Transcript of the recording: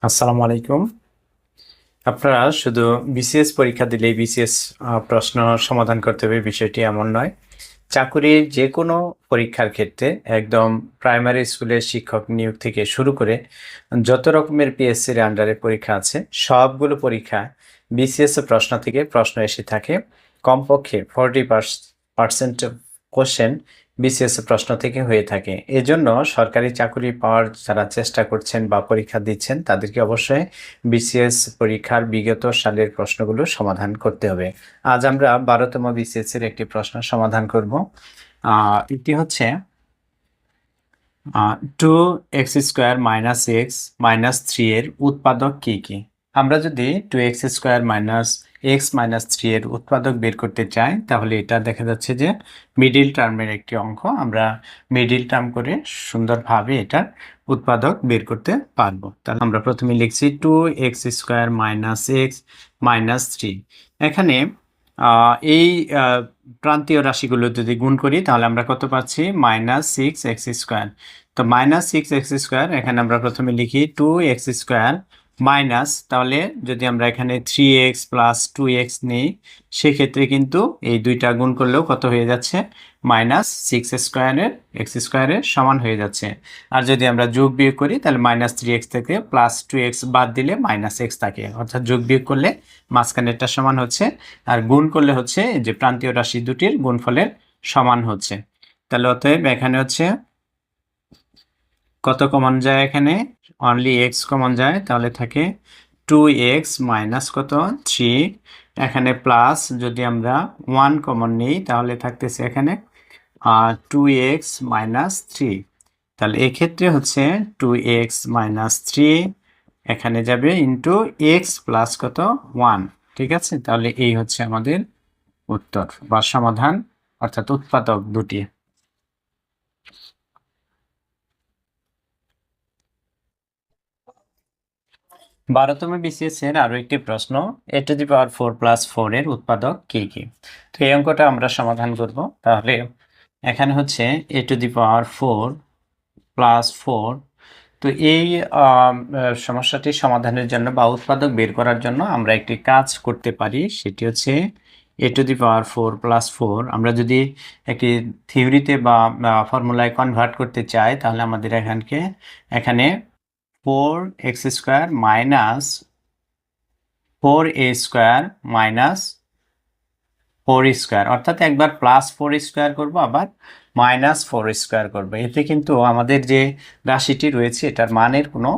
আসসালামু আলাইকুম। আপনারা শুধু বিসিএস পরীক্ষা দিলেই বিসিএস প্রশ্ন সমাধান করতে হবে, বিষয়টি এমন নয়। চাকুরির যে কোনো পরীক্ষার ক্ষেত্রে একদম প্রাইমারি স্কুলের শিক্ষক নিয়োগ থেকে শুরু করে যত রকমের পিএসসির আন্ডারে পরীক্ষা আছে, সবগুলো পরীক্ষা বিসিএস প্রশ্ন থেকে প্রশ্ন এসে থাকে। কমপক্ষে 40% কোশ্চেন বিসিএস প্রশ্ন থেকে হয়ে থাকে। এজন্য সরকারি চাকরি পাওয়ার যারা চেষ্টা করছেন বা পরীক্ষা দিচ্ছেন, তাদেরকে অবশ্যই বিসিএস পরীক্ষার বিগত সালের প্রশ্নগুলো সমাধান করতে হবে। আজ আমরা 12তম বিসিএস এর একটি প্রশ্ন সমাধান করব। এটি হচ্ছে 2x² - x - 3 এর উৎপাদক কি কি। আমরা যদি 2x² - x - 3 এর উৎপাদক বের করতে চাই, তাহলে এটা দেখা যাচ্ছে যে মিডিল টার্মের একটি অঙ্ক। আমরা মিডিল টার্ম করে সুন্দরভাবে এটার উৎপাদক বের করতে পারবো। তাহলে আমরা প্রথমে লিখছি 2x² - x - 3। এখানে এই প্রান্তীয় রাশিগুলো যদি গুণ করি, তাহলে আমরা কত পাচ্ছি? -6x²। তো -6x², এখানে আমরা প্রথমে লিখি 2x² মাইনাস, তাহলে যদি আমরা এখানে 3x + 2x নিই, সেক্ষেত্রে কিন্তু এই দুইটা গুণ করলেও কত হয়ে যাচ্ছে? -6² x² সমান হয়ে যাচ্ছে। আর যদি আমরা যোগ বিয়োগ করি, তাহলে -3x থেকে +2x বাদ দিলে -x থাকে, অর্থাৎ যোগ বিয়োগ করলে মাঝখানেরটা সমান হচ্ছে, আর গুণ করলে হচ্ছে যে প্রান্তীয় রাশি দুটির গুণফলের সমান হচ্ছে। তাহলে অতএব এখানে হচ্ছে কত কমন যায়? এখানে অনলি x কমন যায়, তাহলে থাকে 2x মাইনাস কত? 3। এখানে প্লাস যদি আমরা 1 কমন নিই, তাহলে থাকতেছে এখানে 2x - 3। তাহলে এক্ষেত্রে হচ্ছে 2x - 3 এখানে যাবে ইন্টু x প্লাস কত? 1। ঠিক আছে, তাহলে এই হচ্ছে আমাদের উত্তর বা সমাধান, অর্থাৎ উৎপাদক দুটি। 12তম বিসিএস এর আরো একটি প্রশ্ন, a⁴ + 4 এর উৎপাদক কি কি। তো এই অঙ্কটা আমরা সমাধান করব। তাহলে এখানে হচ্ছে a⁴ + 4। তো এই সমস্যাটি সমাধানের জন্য বা উৎপাদক বের করার জন্য আমরা একটি কাজ করতে পারি, সেটি হচ্ছে a⁴ + 4 আমরা যদি একটি থিওরিতে বা ফর্মুলায় কনভার্ট করতে চাই, তাহলে আমাদের এখানে 4x² - 4a² - 4² অর্থাৎ একবার +4² করব, আবার -4² করব। এতে কিন্তু আমাদের যে রাশিটি রয়েছে, এটার মানের কোনো